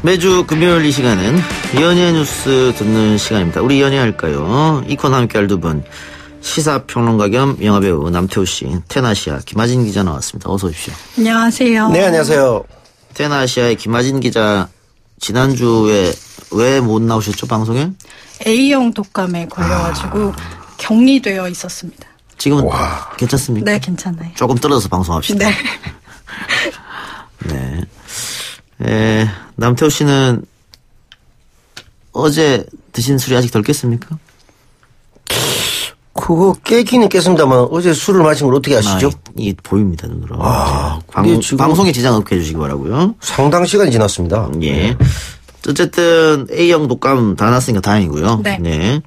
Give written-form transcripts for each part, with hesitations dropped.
매주 금요일 이 시간은 연예 뉴스 듣는 시간입니다. 우리 연예할까요? 이 코너 함께할 두 분, 시사평론가 겸 영화배우 남태우 씨, 테나시아 김하진 기자 나왔습니다. 어서 오십시오. 안녕하세요. 네, 안녕하세요. 테나시아의 김하진 기자, 지난주에 왜 못 나오셨죠, 방송에? A형 독감에 걸려가지고 격리되어 있었습니다. 지금은 괜찮습니까? 네, 괜찮아요. 조금 떨어져서 방송합시다. 네. 네. 남태우 씨는 어제 드신 술이 아직 덜 깼습니까? 그거 깨기는 깼습니다만 어제 술을 마신 걸 어떻게 아시죠? 이게 보입니다, 눈으로. 방송에 지장 없게 해주시기 바라고요. 상당 시간이 지났습니다. 예. 어쨌든 A형 독감 다 났으니까 다행이고요. 네.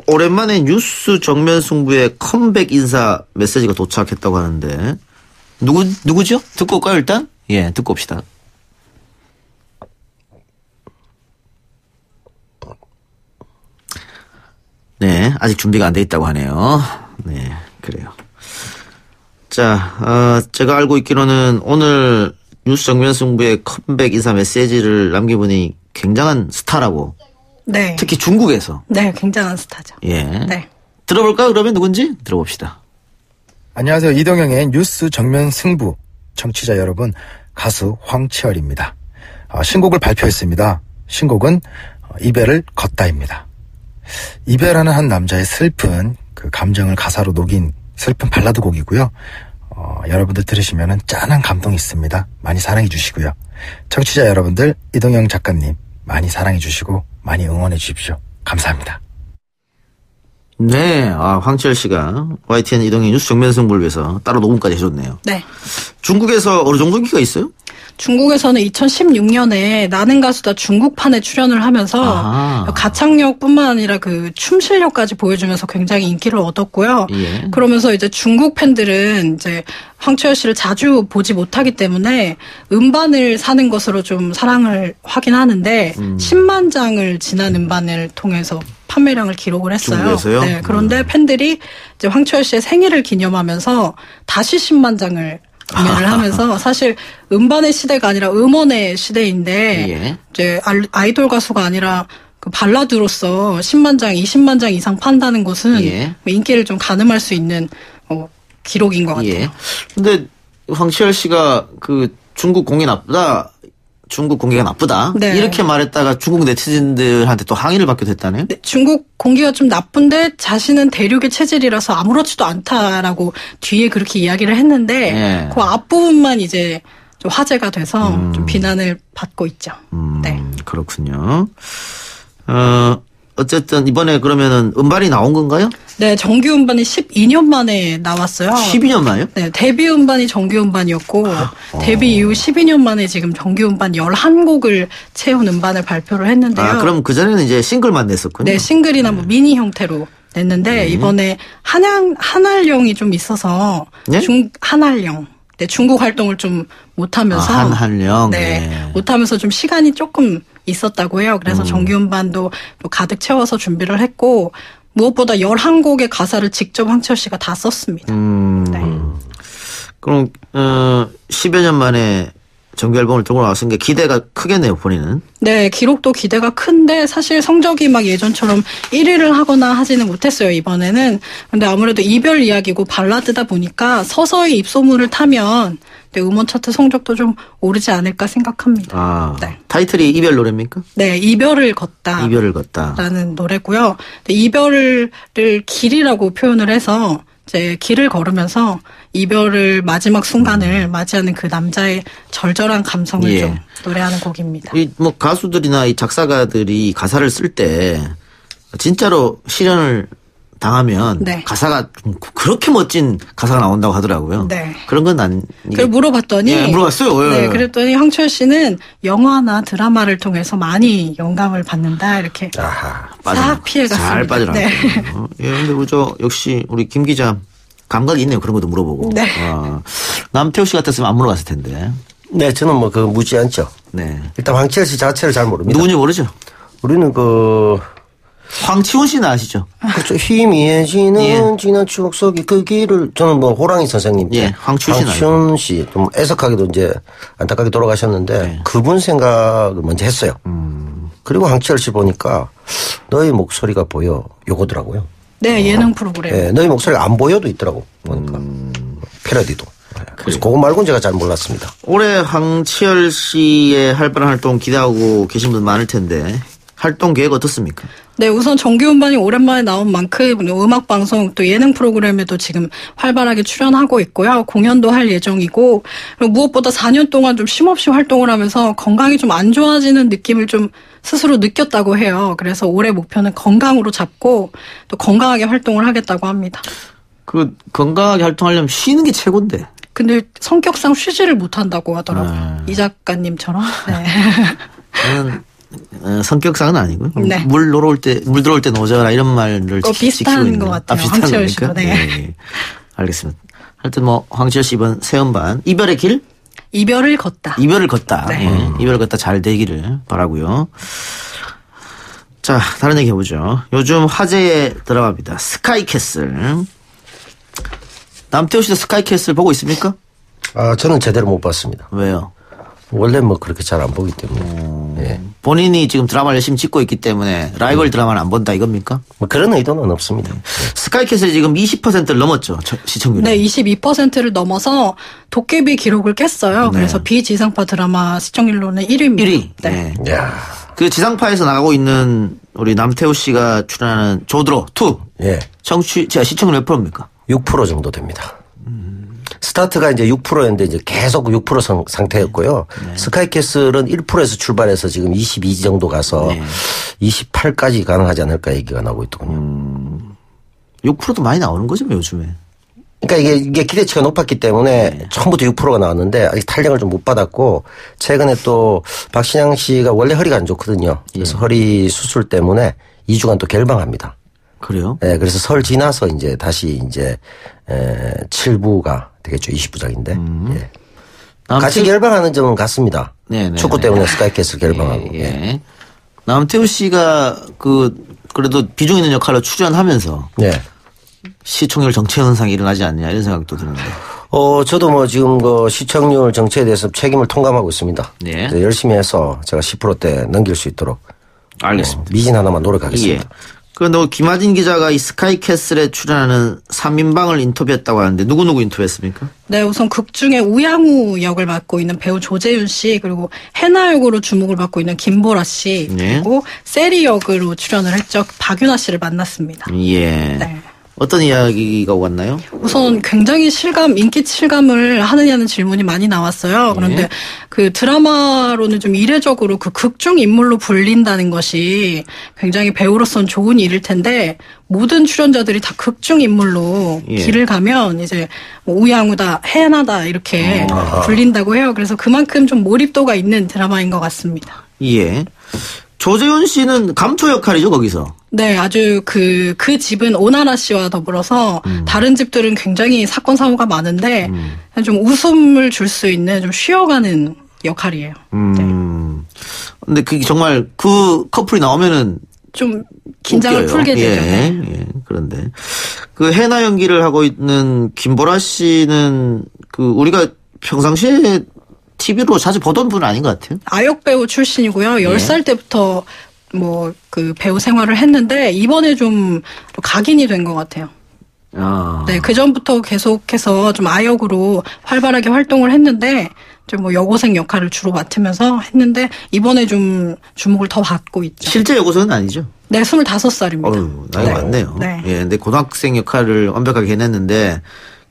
오랜만에 뉴스 정면 승부의 컴백 인사 메시지가 도착했다고 하는데 누구죠? 듣고 올까요, 일단? 예, 듣고 옵시다. 네, 아직 준비가 안 돼 있다고 하네요. 네, 그래요. 자, 제가 알고 있기로는 오늘 뉴스 정면 승부의 컴백 인사 메시지를 남긴 분이 굉장한 스타라고. 네. 특히 중국에서. 네, 굉장한 스타죠. 예. 네. 들어볼까요? 그러면 누군지 들어봅시다. 안녕하세요. 이동영의 뉴스 정면 승부 청취자 여러분, 가수 황치열입니다. 신곡을 발표했습니다. 신곡은 이별을 걷다입니다. 이별하는 한 남자의 슬픈 그 감정을 가사로 녹인 슬픈 발라드 곡이고요. 여러분들 들으시면 짠한 감동이 있습니다. 많이 사랑해 주시고요. 청취자 여러분들, 이동영 작가님 많이 사랑해 주시고 많이 응원해 주십시오. 감사합니다. 네, 황치열 씨가 YTN 이동영 뉴스 정면 승부를 위해서 따로 녹음까지 해줬네요. 네. 중국에서 어느 정도 인기가 있어요? 중국에서는 2016년에 나는 가수다 중국판에 출연을 하면서 가창력뿐만 아니라 그 춤 실력까지 보여주면서 굉장히 인기를 얻었고요. 예. 그러면서 이제 중국 팬들은 이제 황치열 씨를 자주 보지 못하기 때문에 음반을 사는 것으로 좀 사랑을 하긴 하는데 10만 장을 지난 음반을 통해서 판매량을 기록을 했어요. 중국에서요? 네. 그런데 팬들이 이제 황치열 씨의 생일을 기념하면서 다시 10만 장을 구매를 하면서 사실 음반의 시대가 아니라 음원의 시대인데 예. 이제 아이돌 가수가 아니라 그 발라드로서 10만 장, 20만 장 이상 판다는 것은 예. 인기를 좀 가늠할 수 있는 기록인 것 같아요. 예. 근데 황치열 씨가 그 중국 공이 나쁘다. 중국 공기가 나쁘다. 네. 이렇게 말했다가 중국 네티즌들한테 또 항의를 받게 됐다네요. 네, 중국 공기가 좀 나쁜데 자신은 대륙의 체질이라서 아무렇지도 않다라고 뒤에 그렇게 이야기를 했는데 네. 그 앞부분만 이제 좀 화제가 돼서 좀 비난을 받고 있죠. 네. 그렇군요. 어쨌든 이번에 그러면은 음반이 나온 건가요? 네, 정규 음반이 12년 만에 나왔어요. 12년 만에요? 네, 데뷔 음반이 정규 음반이었고 데뷔 이후 12년 만에 지금 정규 음반 11곡을 채운 음반을 발표를 했는데요. 그럼 그전에는 이제 싱글만 냈었군요. 네, 싱글이나 뭐 미니 형태로 냈는데 이번에 한알령이 좀 있어서 네? 한알령. 네, 중국 활동을 좀 못하면서 한알령. 네, 못하면서 좀 시간이 조금 있었다고 해요. 그래서 정규 음반도 또 가득 채워서 준비를 했고 무엇보다 11곡의 가사를 직접 황치열 씨가 다 썼습니다. 네. 그럼 10여 년 만에 정규 앨범을 들고 나왔으니까 기대가 크겠네요, 본인은. 네, 기록도 기대가 큰데 사실 성적이 막 예전처럼 1위를 하거나 하지는 못했어요, 이번에는. 근데 아무래도 이별 이야기고 발라드다 보니까 서서히 입소문을 타면 음원 차트 성적도 좀 오르지 않을까 생각합니다. 네. 타이틀이 이별 노래입니까? 네, 이별을 걷다. 이별을 걷다. 라는 노래고요. 이별을 길이라고 표현을 해서 이제 길을 걸으면서 이별을 마지막 순간을 맞이하는 그 남자의 절절한 감성을 좀 노래하는 곡입니다. 뭐 가수들이나 이 작사가들이 가사를 쓸 때 진짜로 실현을 당하면 네. 가사가 그렇게 멋진 가사가 나온다고 하더라고요. 네. 그런 건 난. 그걸 물어봤더니. 물어봤어요. 네, 그랬더니 황치열 씨는 영화나 드라마를 통해서 많이 영감을 받는다 이렇게 싹 피해갔습니다. 잘 빠져나갔어요. 네. 근데 역시 우리 김 기자 감각이 있네요. 그런 것도 물어보고. 네. 남태우 씨 같았으면 안 물어봤을 텐데. 네, 저는 뭐 무지 않죠. 네. 일단 황치열 씨 자체를 잘 모릅니다. 누군지 모르죠? 우리는 황치훈 씨는 아시죠? 그렇죠. 희미해지는 예. 지난 추억 속에 그 길을 저는 뭐 호랑이 선생님 때 예, 황치훈 씨 좀 애석하게도 이제 안타깝게 돌아가셨는데 네. 그분 생각을 먼저 했어요. 그리고 황치열 씨 보니까 너의 목소리가 보여 요거더라고요. 네, 예능 프로그램. 네, 너의 목소리가 안 보여도 있더라고 보니까 패러디도. 그래서 그거 말고는 제가 잘 몰랐습니다. 올해 황치열 씨의 활발한 활동 기대하고 계신 분 많을 텐데 활동 계획 어떻습니까? 네, 우선 정규 음반이 오랜만에 나온 만큼 음악 방송 또 예능 프로그램에도 지금 활발하게 출연하고 있고요. 공연도 할 예정이고 그리고 무엇보다 4년 동안 좀 쉼없이 활동을 하면서 건강이 좀 안 좋아지는 느낌을 좀 스스로 느꼈다고 해요. 그래서 올해 목표는 건강으로 잡고 또 건강하게 활동을 하겠다고 합니다. 그 건강하게 활동하려면 쉬는 게 최고인데. 근데 성격상 쉬지를 못한다고 하더라고요. 이 작가님처럼. 네. 저는 성격상은 아니고요. 네. 물 들어올 때 노져라 이런 말을 지키고 비슷한 있는 것 같아요. 비슷한 황치열 겁니까? 씨도. 네. 네. 알겠습니다. 하여튼 뭐 황치열 씨 이번 새 음반 이별의 길? 이별을 걷다. 이별을 걷다. 네. 예. 이별을 걷다 잘 되기를 바라고요. 자, 다른 얘기 해보죠. 요즘 화제의 드라마입니다. 스카이캐슬. 남태호 씨도 스카이캐슬 보고 있습니까? 아, 저는 제대로 못 봤습니다. 왜요? 원래 뭐 그렇게 잘 안 보기 때문에. 예. 본인이 지금 드라마를 열심히 찍고 있기 때문에 라이벌 드라마는 안 본다 이겁니까? 뭐 그런 의도는 없습니다. 스카이캐슬이 지금 20%를 넘었죠. 시청률이. 네, 22%를 넘어서 도깨비 기록을 깼어요. 그래서 비지상파 드라마 시청률로는 1위입니다. 1위. 네. 네. 야, 그 지상파에서 나가고 있는 우리 남태호 씨가 출연하는 조드로 2. 예. 시청률 몇 프로입니까? 6% 정도 됩니다. 스타트가 이제 6%였는데 이제 계속 6% 상태였고요. 스카이캐슬은 1%에서 출발해서 지금 22 정도 가서 28까지 가능하지 않을까 얘기가 나오고 있더군요. 6%도 많이 나오는 거죠, 뭐 요즘에. 그러니까 이게 기대치가 높았기 때문에 처음부터 6%가 나왔는데 아직 탄력을 좀 못 받았고 최근에 또 박신양 씨가 원래 허리가 안 좋거든요. 그래서 허리 수술 때문에 2주간 또 결방합니다. 그래요? 네, 그래서 설 지나서 이제 다시 이제 7부가 되겠죠. 20부작인데. 예. 같이 결방하는 점은 같습니다. 네네. 축구 때문에 스카이캐슬 결방하고. 예. 예. 남태우 씨가 그래도 비중 있는 역할로 출연하면서 네. 시청률 정체 현상이 일어나지 않냐 이런 생각도 드는데. 저도 뭐 지금 그 시청률 정체에 대해서 책임을 통감하고 있습니다. 네. 열심히 해서 제가 10%대 넘길 수 있도록. 알겠습니다. 미진 하나만 노력하겠습니다. 예. 그런데 김하진 기자가 이 스카이캐슬에 출연하는 3인방을 인터뷰했다고 하는데 누구 인터뷰했습니까? 네, 우선 극 중에 우양우 역을 맡고 있는 배우 조재윤 씨, 그리고 해나 역으로 주목을 받고 있는 김보라 씨, 네. 그리고 세리 역으로 출연을 했죠. 박윤아 씨를 만났습니다. 예. 네. 어떤 이야기가 왔나요? 우선 굉장히 인기 실감을 하느냐는 질문이 많이 나왔어요. 그런데 그 드라마로는 좀 이례적으로 그 극중 인물로 불린다는 것이 굉장히 배우로서는 좋은 일일 텐데 모든 출연자들이 다 극중 인물로 길을 가면 이제 뭐 우양우다, 해나다 이렇게 불린다고 해요. 그래서 그만큼 좀 몰입도가 있는 드라마인 것 같습니다. 예. 조재훈 씨는 감초 역할이죠, 거기서. 네, 아주 그 집은 오나라 씨와 더불어서 다른 집들은 굉장히 사건 사고가 많은데 좀 웃음을 줄 수 있는 좀 쉬어가는 역할이에요. 네. 근데 그게 정말 그 커플이 나오면은 좀 긴장을 웃겨요. 풀게 되죠. 예. 그런데 그 해나 연기를 하고 있는 김보라 씨는 그 우리가 평상시에 TV로 자주 보던 분은 아닌 것 같아요. 아역 배우 출신이고요. 10살 때부터 뭐 그 배우 생활을 했는데 이번에 좀 각인이 된 것 같아요. 네, 그 전부터 계속해서 좀 아역으로 활발하게 활동을 했는데 좀 뭐 여고생 역할을 주로 맡으면서 했는데 이번에 좀 주목을 더 받고 있죠. 실제 여고생은 아니죠? 네, 25살입니다. 어휴, 나이가 많네요. 네. 예, 근데 고등학생 역할을 완벽하게 해냈는데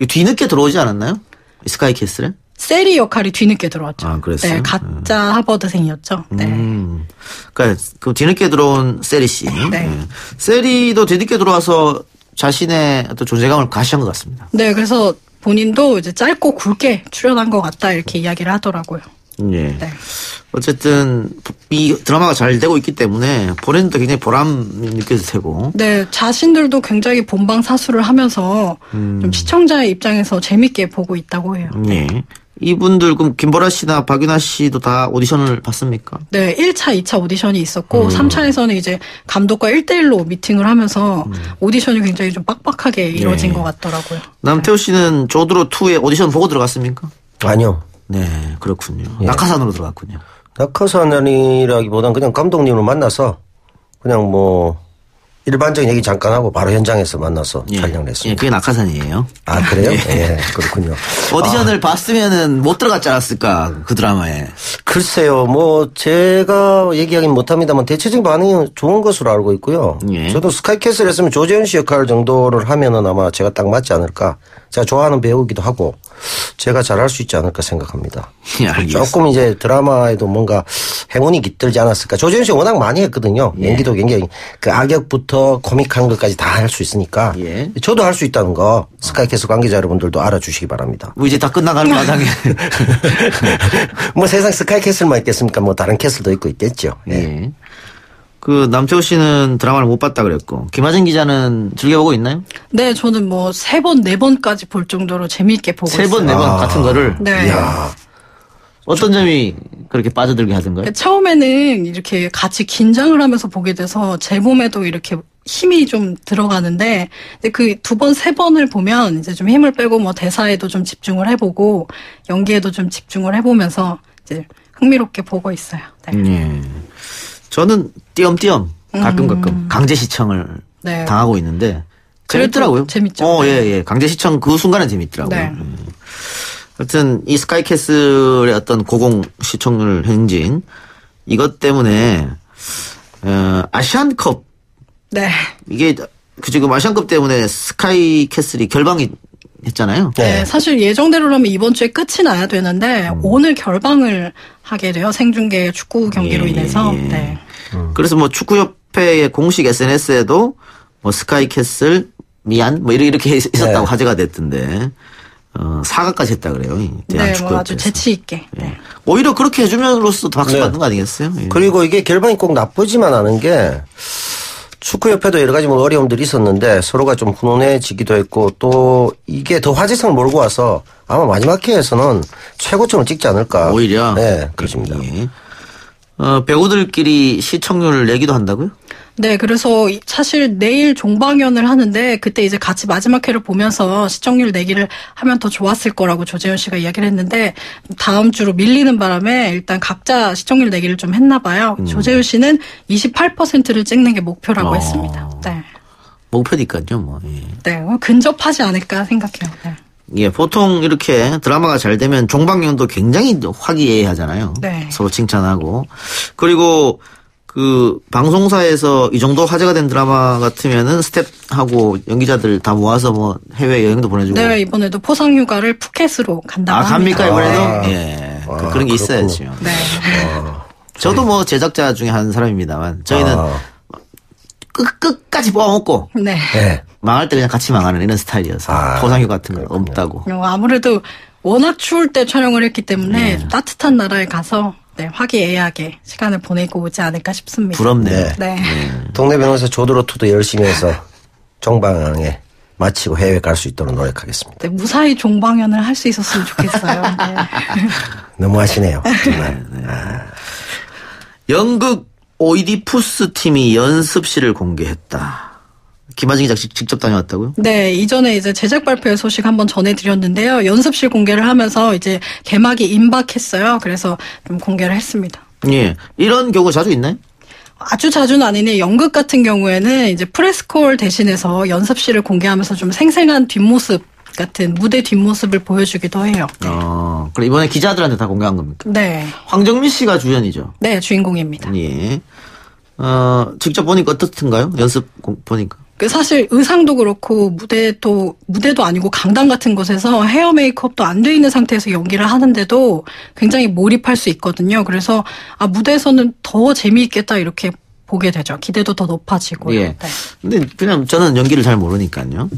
뒤늦게 들어오지 않았나요? 스카이캐슬에? 세리 역할이 뒤늦게 들어왔죠. 아, 그랬어요? 네, 가짜 하버드생이었죠. 네. 그러니까 그 뒤늦게 들어온 세리 씨. 네. 예. 세리도 뒤늦게 들어와서 자신의 어떤 존재감을 과시한 것 같습니다. 네, 그래서 본인도 이제 짧고 굵게 출연한 것 같다 이렇게 이야기를 하더라고요. 예. 네. 어쨌든 이 드라마가 잘 되고 있기 때문에 본인도 굉장히 보람이 느껴질 테고. 네, 자신들도 굉장히 본방사수를 하면서 좀 시청자의 입장에서 재밌게 보고 있다고 해요. 예. 이분들 그럼 김보라 씨나 박윤아 씨도 다 오디션을 봤습니까? 네, 1차, 2차 오디션이 있었고 3차에서는 이제 감독과 1대1로 미팅을 하면서 오디션이 굉장히 좀 빡빡하게 이루어진 것 같더라고요. 남태호 씨는 조드로 2의 오디션 보고 들어갔습니까? 아니요. 네, 그렇군요. 낙하산으로 들어갔군요. 낙하산이라기보단 그냥 감독님을 만나서 그냥 뭐 일반적인 얘기 잠깐 하고 바로 현장에서 만나서 촬영을 했습니다. 예, 그게 낙하산이에요. 아, 그래요? 예. 예, 그렇군요. 오디션을 봤으면은 못 들어갔지 않았을까, 그 드라마에. 글쎄요, 뭐, 제가 얘기하긴 못합니다만, 대체적인 반응이 좋은 것으로 알고 있고요. 예. 저도 스카이캐슬 했으면 조재현 씨 역할 정도를 하면은 아마 제가 딱 맞지 않을까. 제가 좋아하는 배우이기도 하고, 제가 잘할 수 있지 않을까 생각합니다. 예, 알겠습니다. 조금 이제 드라마에도 뭔가 행운이 깃들지 않았을까. 조재현 씨 워낙 많이 했거든요. 연기도 굉장히 그 악역부터 코믹한 것까지 다 할 수 있으니까. 예. 저도 할 수 있다는 거, 스카이캐슬 관계자 여러분들도 알아주시기 바랍니다. 뭐 이제 다 끝나가는 마당에. 뭐 세상 스카이캐슬만 있겠습니까? 뭐 다른 캐슬도 있고 있겠죠. 예. 예. 그 남태호 씨는 드라마를 못 봤다 그랬고 김하진 기자는 즐겨보고 있나요? 네, 저는 뭐 3번, 4번까지 볼 정도로 재미있게 보고 있어요. 3번, 4번 같은 거를 네. 이야. 어떤 점이 그렇게 빠져들게 하던가요? 처음에는 이렇게 같이 긴장을 하면서 보게 돼서 제 몸에도 이렇게 힘이 좀 들어가는데 그 2번, 3번을 보면 이제 좀 힘을 빼고 뭐 대사에도 좀 집중을 해보고 연기에도 좀 집중을 해보면서 이제 흥미롭게 보고 있어요. 네. 예. 저는 띄엄띄엄 가끔 강제 시청을 네. 당하고 있는데 그래도 재밌더라고요. 재밌죠. 예. 강제 시청 그 순간에 재밌더라고요. 네. 하여튼 이 스카이캐슬의 어떤 고공 시청률 행진 이것 때문에 아시안컵 네. 이게 그 지금 아시안컵 때문에 스카이캐슬이 결방이 했잖아요. 네, 사실 예정대로라면 이번 주에 끝이 나야 되는데 오늘 결방을 하게 돼요. 생중계 축구 경기로 인해서. 네. 그래서 뭐 축구협회의 공식 SNS에도 뭐 스카이캐슬 미안 뭐 이렇게 있었다고 화제가 됐던데 사과까지 했다 그래요. 이 네, 뭐 아주 대한축구협회에서. 재치 있게. 네. 오히려 그렇게 해주면으로써 더 박수 네. 받는 거 아니겠어요? 예. 그리고 이게 결방이 꼭 나쁘지만 않은 게 축구협회도 여러 가지 뭐 어려움들이 있었는데 서로가 좀 훈훈해지기도 했고 또 이게 더 화제성을 몰고 와서 아마 마지막 회에서는 최고점을 찍지 않을까. 오히려 네, 그렇습니다. 예. 배우들끼리 시청률을 내기도 한다고요? 네, 그래서 사실 내일 종방연을 하는데 그때 이제 같이 마지막 회를 보면서 시청률 내기를 하면 더 좋았을 거라고 조재현 씨가 이야기를 했는데 다음 주로 밀리는 바람에 일단 각자 시청률 내기를 좀 했나 봐요. 조재현 씨는 28%를 찍는 게 목표라고 했습니다. 네. 목표니까요, 뭐. 예. 네, 근접하지 않을까 생각해요. 네. 예, 보통 이렇게 드라마가 잘 되면 종방연도 굉장히 화기애애하잖아요. 네. 서로 칭찬하고. 그리고 그 방송사에서 이 정도 화제가 된 드라마 같으면은 스텝하고 연기자들 다 모아서 뭐 해외 여행도 보내주고. 네, 이번에도 포상휴가를 푸켓으로 간다고 갑니까 합니다. 이번에도? 예. 그런 게 있어야죠. 네. 저도 뭐 제작자 중에 한 사람입니다만 저희는 끝까지 뽑아먹고 네. 네. 망할 때 그냥 같이 망하는 이런 스타일이어서 포상휴가 같은 거 없다고. 아무래도 워낙 추울 때 촬영을 했기 때문에 따뜻한 나라에 가서 네, 화기애애하게 시간을 보내고 오지 않을까 싶습니다. 부럽네. 네. 동네 변호사 조드로투도 열심히 해서 종방에 마치고 해외 갈 수 있도록 노력하겠습니다. 네, 무사히 종방연을 할 수 있었으면 좋겠어요. 네. 너무하시네요. 정말. 연극 오이디푸스 팀이 연습실을 공개했다. 김하진 기자 직접 다녀왔다고요? 네, 이전에 이제 제작 발표회 소식 한번 전해드렸는데요. 연습실 공개를 하면서 이제 개막이 임박했어요. 그래서 좀 공개를 했습니다. 예. 이런 경우 자주 있나요? 아주 자주는 아니네. 연극 같은 경우에는 이제 프레스콜 대신해서 연습실을 공개하면서 좀 생생한 뒷모습 같은 무대 뒷모습을 보여주기도 해요. 그럼 이번에 기자들한테 다 공개한 겁니까? 네. 황정민 씨가 주연이죠? 네, 주인공입니다. 예. 직접 보니까 어떻든가요? 연습 보니까. 사실 의상도 그렇고 무대도 아니고 강당 같은 곳에서 헤어 메이크업도 안 돼 있는 상태에서 연기를 하는데도 굉장히 몰입할 수 있거든요. 그래서 무대에서는 더 재미있겠다 이렇게 보게 되죠. 기대도 더 높아지고요. 예. 네. 근데 그냥 저는 연기를 잘 모르니까요.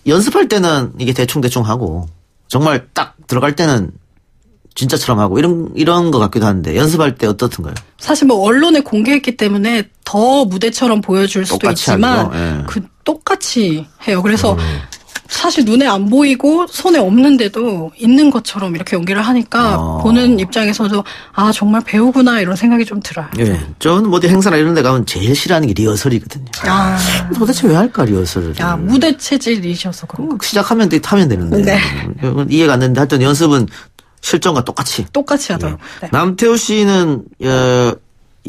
연습할 때는 이게 대충 하고 정말 딱 들어갈 때는 진짜처럼 하고 이런 것 같기도 한데 연습할 때 어떻던가요? 사실 뭐 언론에 공개했기 때문에 더 무대처럼 보여줄 수도 똑같이 있지만 하죠. 예. 똑같이 해요. 그래서 사실 눈에 안 보이고 손에 없는데도 있는 것처럼 이렇게 연기를 하니까 보는 입장에서도 아 정말 배우구나 이런 생각이 좀 들어요. 예. 저는 어디 행사나 이런 데 가면 제일 싫어하는 게 리허설이거든요. 아, 도대체 왜 할까 리허설을. 야 무대 체질이셔서 그런가. 시작하면 타면 되는데. 네. 이해가 안 되는데 하여튼 연습은 실전과 똑같이. 똑같이 하더라고요. 네. 남태우 씨는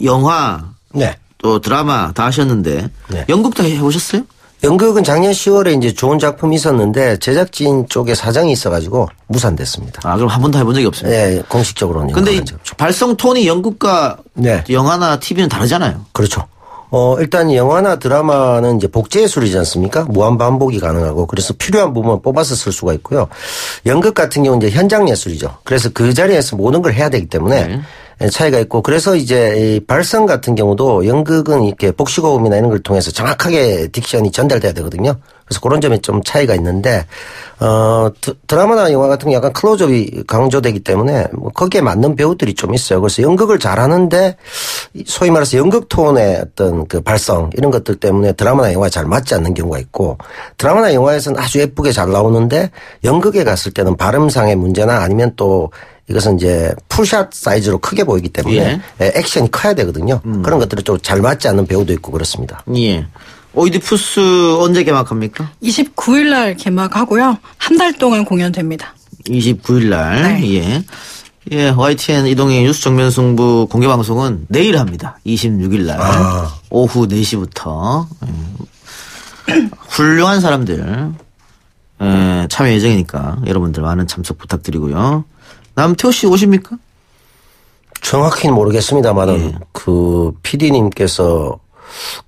영화 네. 또 드라마 다 하셨는데 네. 연극도 해보셨어요? 연극은 작년 10월에 이제 좋은 작품이 있었는데 제작진 쪽에 사정이 있어가지고 무산됐습니다. 아 그럼 한 번도 해본 적이 없습니다. 네, 공식적으로는. 근데 이 영화는 발성 톤이 연극과 네. 영화나 TV는 다르잖아요. 그렇죠. 일단 영화나 드라마는 이제 복제예술이지 않습니까? 무한 반복이 가능하고 그래서 필요한 부분을 뽑아서 쓸 수가 있고요. 연극 같은 경우는 이제 현장 예술이죠. 그래서 그 자리에서 모든 걸 해야 되기 때문에 차이가 있고 그래서 이제 이 발성 같은 경우도 연극은 이렇게 복식호흡이나 이런 걸 통해서 정확하게 딕션이 전달돼야 되거든요. 그래서 그런 점에 좀 차이가 있는데 드라마나 영화 같은 경우 약간 클로즈업이 강조되기 때문에 뭐 거기에 맞는 배우들이 좀 있어요. 그래서 연극을 잘하는데 소위 말해서 연극 톤의 어떤 그 발성 이런 것들 때문에 드라마나 영화에 잘 맞지 않는 경우가 있고 드라마나 영화에서는 아주 예쁘게 잘 나오는데 연극에 갔을 때는 발음상의 문제나 아니면 또 이것은 이제 풀샷 사이즈로 크게 보이기 때문에 액션이 커야 되거든요. 그런 것들이 좀 잘 맞지 않는 배우도 있고 그렇습니다. 예. 오이디푸스 언제 개막합니까? 29일 날 개막하고요. 한 달 동안 공연됩니다. 29일 날. 네. 예. 예, YTN 이동의 뉴스 정면 승부 공개 방송은 내일 합니다. 26일 날. 오후 4시부터. 훌륭한 사람들 참여 예정이니까 여러분들 많은 참석 부탁드리고요. 남태호 씨 오십니까? 정확히는 모르겠습니다만은 그 PD님께서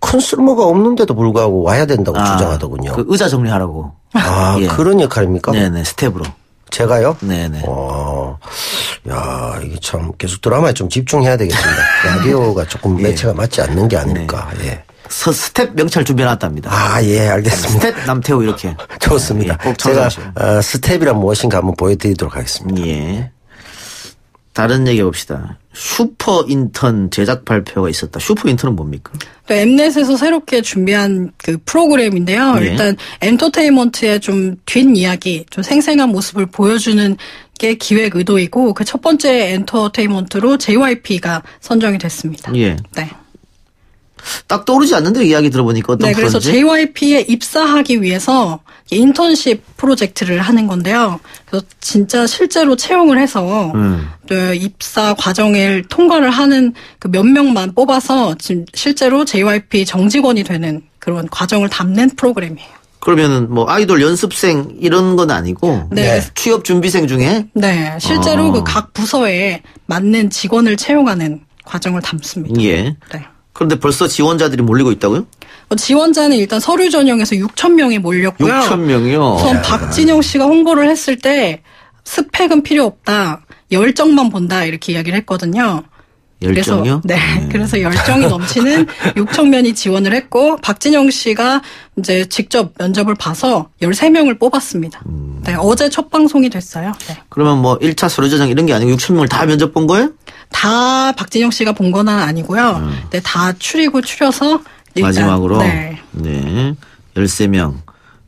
큰 쓸모가 없는데도 불구하고 와야 된다고 주장하더군요. 그 의자 정리하라고. 아, 예. 그런 역할입니까? 네네, 스텝으로. 제가요? 네네. 야, 이게 참 계속 드라마에 좀 집중해야 되겠습니다. 라디오가 조금 매체가 맞지 않는 게 아닐까. 예. 스텝 명찰 준비해놨답니다. 아, 예, 알겠습니다. 스텝 남태호 이렇게. 좋습니다. 예, 꼭 제가 참조하시고. 스텝이란 무엇인가 한번 보여드리도록 하겠습니다. 예. 다른 얘기 해봅시다. 슈퍼 인턴 제작 발표가 있었다. 슈퍼 인턴은 뭡니까? 또 엠넷에서 새롭게 준비한 그 프로그램인데요. 예. 일단 엔터테인먼트의 좀 뒷이야기, 좀 생생한 모습을 보여주는 게 기획 의도이고 그 첫 번째 엔터테인먼트로 JYP가 선정이 됐습니다. 예. 네. 딱 떠오르지 않는데 이야기 들어보니까 어떤 네, 그래서 프로인지? JYP에 입사하기 위해서 인턴십 프로젝트를 하는 건데요. 그래서 진짜 실제로 채용을 해서 또 입사 과정을 통과를 하는 그 몇 명만 뽑아서 지금 실제로 JYP 정직원이 되는 그런 과정을 담는 프로그램이에요. 그러면은 뭐 아이돌 연습생 이런 건 아니고 네. 취업 준비생 중에 네, 실제로 그 각 부서에 맞는 직원을 채용하는 과정을 담습니다. 예. 네. 그런데 벌써 지원자들이 몰리고 있다고요? 지원자는 일단 서류 전형에서 6,000명이 몰렸고요. 6,000명이요. 우선 박진영 씨가 홍보를 했을 때 스펙은 필요 없다. 열정만 본다. 이렇게 이야기를 했거든요. 열정이요? 그래서 열정이 넘치는 6,000명이 지원을 했고 박진영 씨가 이제 직접 면접을 봐서 13명을 뽑았습니다. 네, 어제 첫 방송이 됐어요. 네. 그러면 뭐 1차 서류 전형 이런 게 아니고 6,000명을 다 면접 본 거예요? 다 박진영 씨가 본 건 아니고요. 네, 다 추려서 일단, 마지막으로? 네. 네. 13명.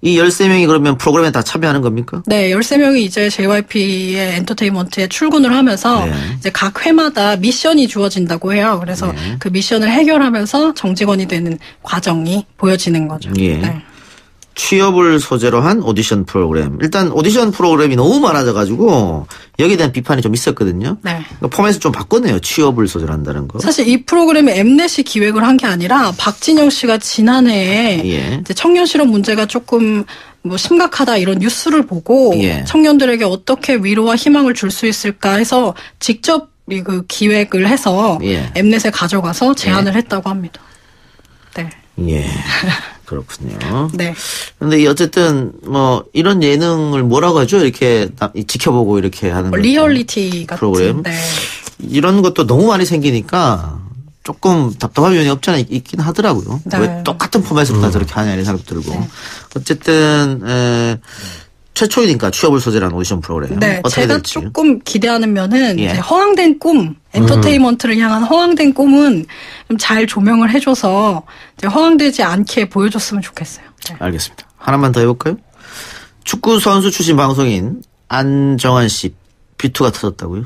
이 13명이 그러면 프로그램에 다 참여하는 겁니까? 네, 13명이 이제 JYP의 엔터테인먼트에 출근을 하면서 이제 각 회마다 미션이 주어진다고 해요. 그래서 그 미션을 해결하면서 정직원이 되는 과정이 보여지는 거죠. 예. 네. 취업을 소재로 한 오디션 프로그램. 일단 오디션 프로그램이 너무 많아져가지고 여기에 대한 비판이 좀 있었거든요. 네. 그러니까 포맷을 좀 바꿨네요. 취업을 소재로 한다는 거. 사실 이 프로그램이 엠넷이 기획을 한 게 아니라 박진영 씨가 지난해에 이제 청년 실업 문제가 조금 뭐 심각하다 이런 뉴스를 보고 청년들에게 어떻게 위로와 희망을 줄 수 있을까 해서 직접 그 기획을 해서 엠넷에 가져가서 제안을 했다고 합니다. 네. 예. 그렇군요. 네. 근데 어쨌든 뭐 이런 예능을 뭐라고 하죠? 이렇게 지켜보고 이렇게 하는 리얼리티 같은 프로그램. 네. 이런 것도 너무 많이 생기니까 조금 답답한 면이 없지 않아 있긴 하더라고요. 네. 왜 똑같은 포맷으로 다 저렇게 하냐 이런 생각도 들고. 네. 어쨌든 최초이니까 취업을 소재로 한 오디션 프로그램. 네, 어떻게 제가 될지. 조금 기대하는 면은 이제 허황된 꿈, 엔터테인먼트를 향한 허황된 꿈은 좀 잘 조명을 해줘서 이제 허황되지 않게 보여줬으면 좋겠어요. 네. 알겠습니다. 하나만 더 해볼까요? 축구 선수 출신 방송인 안정환 씨 비투가 터졌다고요?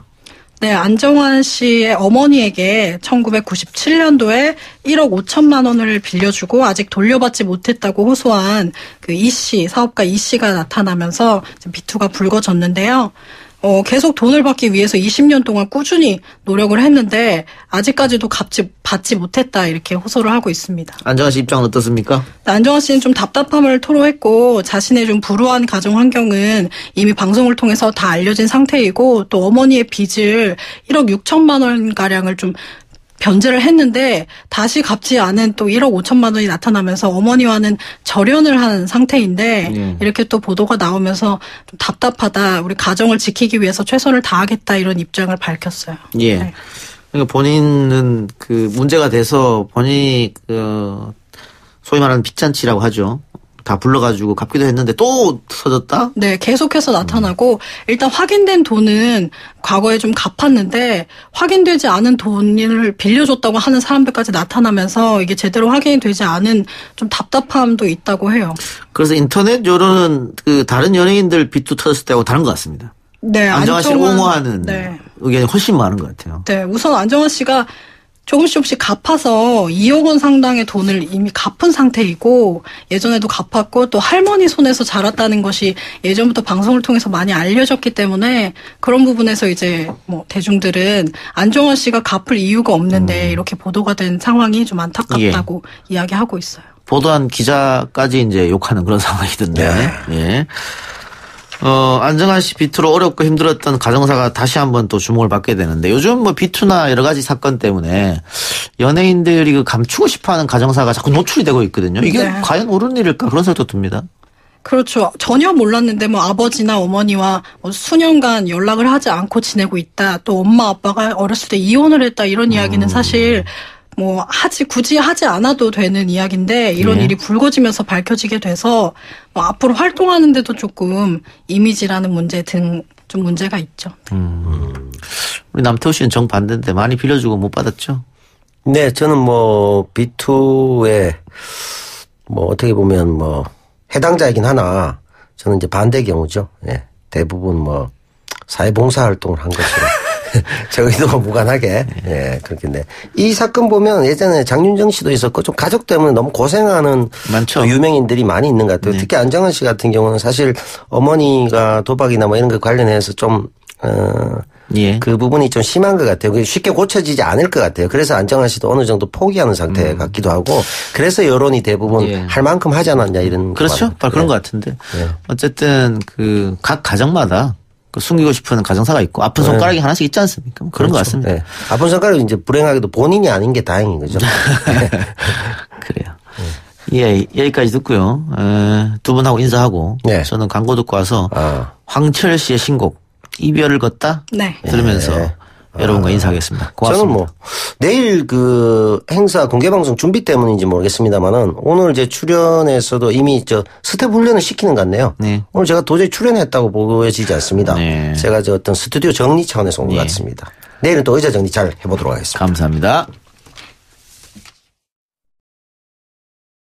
네, 안정환 씨의 어머니에게 1997년도에 1억 5천만 원을 빌려주고 아직 돌려받지 못했다고 호소한 그 이 씨, 사업가 이 씨가 나타나면서 비투가 불거졌는데요. 계속 돈을 받기 위해서 20년 동안 꾸준히 노력을 했는데 아직까지도 받지 못했다 이렇게 호소를 하고 있습니다. 안정환 씨 입장은 어떻습니까? 안정환 씨는 좀 답답함을 토로했고 자신의 좀 불우한 가정 환경은 이미 방송을 통해서 다 알려진 상태이고 또 어머니의 빚을 1억 6천만 원가량을 좀 변제를 했는데 다시 갚지 않은 또 1억 5천만 원이 나타나면서 어머니와는 절연을 한 상태인데 이렇게 또 보도가 나오면서 좀 답답하다. 우리 가정을 지키기 위해서 최선을 다하겠다 이런 입장을 밝혔어요. 예. 네. 그러니까 본인은 그 문제가 돼서 본인이 소위 말하는 빚잔치라고 하죠. 다 불러가지고 갚기도 했는데 또 터졌다? 네, 계속해서 나타나고 일단 확인된 돈은 과거에 좀 갚았는데 확인되지 않은 돈을 빌려줬다고 하는 사람들까지 나타나면서 이게 제대로 확인이 되지 않은 좀 답답함도 있다고 해요. 그래서 인터넷 여론은 그 다른 연예인들 빚도 터졌을 때하고 다른 것 같습니다. 네, 안정환 씨를 옹호하는 네. 의견이 훨씬 많은 것 같아요. 네, 우선 안정환 씨가 조금씩 갚아서 2억 원 상당의 돈을 이미 갚은 상태이고 예전에도 갚았고 또 할머니 손에서 자랐다는 것이 예전부터 방송을 통해서 많이 알려졌기 때문에 그런 부분에서 이제 뭐 대중들은 안정환 씨가 갚을 이유가 없는데 이렇게 보도가 된 상황이 좀 안타깝다고 이야기하고 있어요. 보도한 기자까지 이제 욕하는 그런 상황이던데. 예. 안정환 씨 비투로 어렵고 힘들었던 가정사가 다시 한번 또 주목을 받게 되는데 요즘 뭐 비투나 여러 가지 사건 때문에 연예인들이 그 감추고 싶어 하는 가정사가 자꾸 노출이 되고 있거든요. 이게 과연 옳은 일일까 그런 생각도 듭니다. 그렇죠. 전혀 몰랐는데 뭐 아버지나 어머니와 뭐 수년간 연락을 하지 않고 지내고 있다. 또 엄마 아빠가 어렸을 때 이혼을 했다. 이런 이야기는 사실 뭐 굳이 하지 않아도 되는 이야기인데 이런 일이 불거지면서 밝혀지게 돼서 뭐 앞으로 활동하는데도 조금 이미지라는 문제 등 좀 문제가 있죠. 우리 남태호 씨는 정반대인데 많이 빌려주고 못 받았죠? 네, 저는 뭐 비투에 뭐 어떻게 보면 뭐 해당자이긴 하나 저는 이제 반대 경우죠. 예. 대부분 뭐 사회봉사 활동을 한 것으로. 저희도 무관하게, 예, 그렇겠네. 이 사건 보면 예전에 장윤정 씨도 있었고 좀 가족 때문에 너무 고생하는 많죠. 유명인들이 많이 있는 것 같아요. 특히 안정환 씨 같은 경우는 사실 어머니가 도박이나 뭐 이런 거 관련해서 좀, 그 부분이 좀 심한 것 같아요. 쉽게 고쳐지지 않을 것 같아요. 그래서 안정환 씨도 어느 정도 포기하는 상태 같기도 하고 그래서 여론이 대부분 할 만큼 하지 않았냐 이런. 그렇죠. 바로 그런 것 같은데. 어쨌든 그 각 가정마다 숨기고 싶은 가정사가 있고 아픈 손가락이 하나씩 있지 않습니까? 그런 것 같습니다. 네. 아픈 손가락이 이제 불행하게도 본인이 아닌 게 다행인 거죠. 그래요. 예, 여기까지 듣고요. 두 분하고 인사하고 저는 광고 듣고 와서 황철 씨의 신곡 이별을 걷다 들으면서 여러분과 인사하겠습니다. 고맙습니다. 저는 뭐 내일 그 행사 공개방송 준비 때문인지 모르겠습니다만은 오늘 제 출연에서도 이미 스텝 훈련을 시키는 것 같네요. 오늘 제가 도저히 출연했다고 보여지지 않습니다. 제가 어떤 스튜디오 정리 차원에서 온 것 같습니다. 내일은 또 의자 정리 잘 해보도록 하겠습니다. 감사합니다.